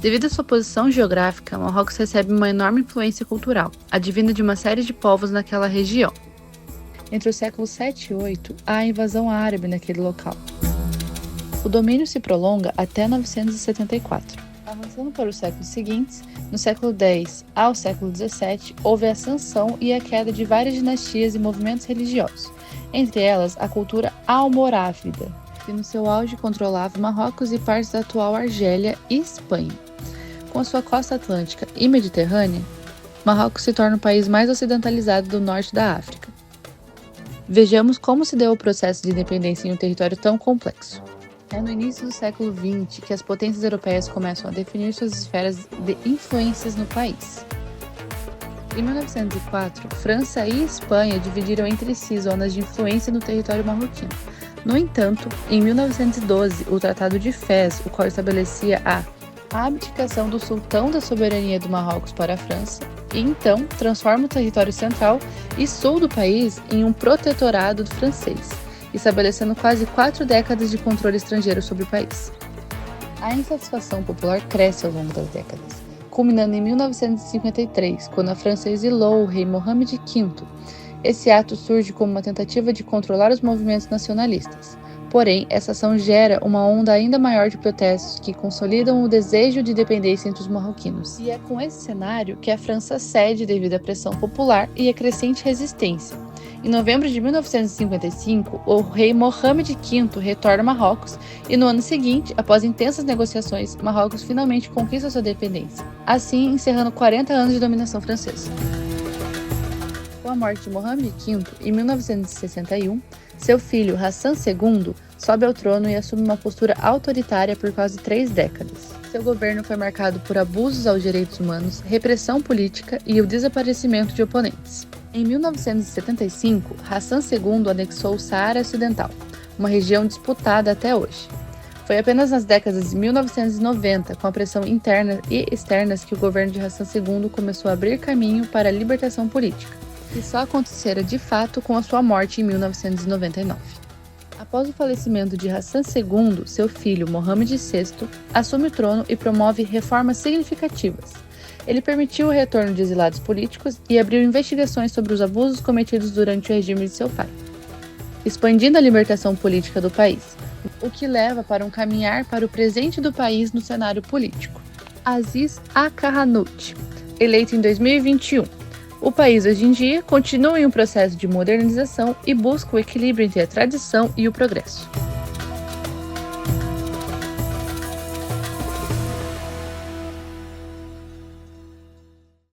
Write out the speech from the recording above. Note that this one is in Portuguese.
Devido à sua posição geográfica, Marrocos recebe uma enorme influência cultural, advinda de uma série de povos naquela região. Entre os séculos 7 e 8, há a invasão árabe naquele local. O domínio se prolonga até 974. Avançando para os séculos seguintes, no século X ao século XVII, houve a ascensão e a queda de várias dinastias e movimentos religiosos, entre elas a cultura almorávida, que no seu auge controlava Marrocos e partes da atual Argélia e Espanha. Com a sua costa atlântica e mediterrânea, Marrocos se torna o país mais ocidentalizado do norte da África. Vejamos como se deu o processo de independência em um território tão complexo. É no início do século XX que as potências europeias começam a definir suas esferas de influências no país. Em 1904, França e Espanha dividiram entre si zonas de influência no território marroquino. No entanto, em 1912, o Tratado de Fez, o qual estabelecia a abdicação do sultão da soberania do Marrocos para a França, e então transforma o território central e sul do país em um protetorado francês, estabelecendo quase 4 décadas de controle estrangeiro sobre o país. A insatisfação popular cresce ao longo das décadas, culminando em 1953, quando a França exilou o rei Mohammed V. Esse ato surge como uma tentativa de controlar os movimentos nacionalistas. Porém, essa ação gera uma onda ainda maior de protestos que consolidam o desejo de independência entre os marroquinos. E é com esse cenário que a França cede devido à pressão popular e à crescente resistência. Em novembro de 1955, o rei Mohammed V retorna a Marrocos e no ano seguinte, após intensas negociações, Marrocos finalmente conquista sua independência, assim encerrando 40 anos de dominação francesa. Com a morte de Mohammed V, em 1961, seu filho Hassan II sobe ao trono e assume uma postura autoritária por quase 3 décadas. Seu governo foi marcado por abusos aos direitos humanos, repressão política e o desaparecimento de oponentes. Em 1975, Hassan II anexou o Saara Ocidental, uma região disputada até hoje. Foi apenas nas décadas de 1990, com a pressão interna e externas, que o governo de Hassan II começou a abrir caminho para a libertação política, que só acontecera de fato com a sua morte em 1999. Após o falecimento de Hassan II, seu filho, Mohammed VI, assume o trono e promove reformas significativas. Ele permitiu o retorno de exilados políticos e abriu investigações sobre os abusos cometidos durante o regime de seu pai, expandindo a libertação política do país, o que leva para um caminhar para o presente do país no cenário político. Aziz Al-Kahanout, eleito em 2021. O país hoje em dia continua em um processo de modernização e busca o equilíbrio entre a tradição e o progresso.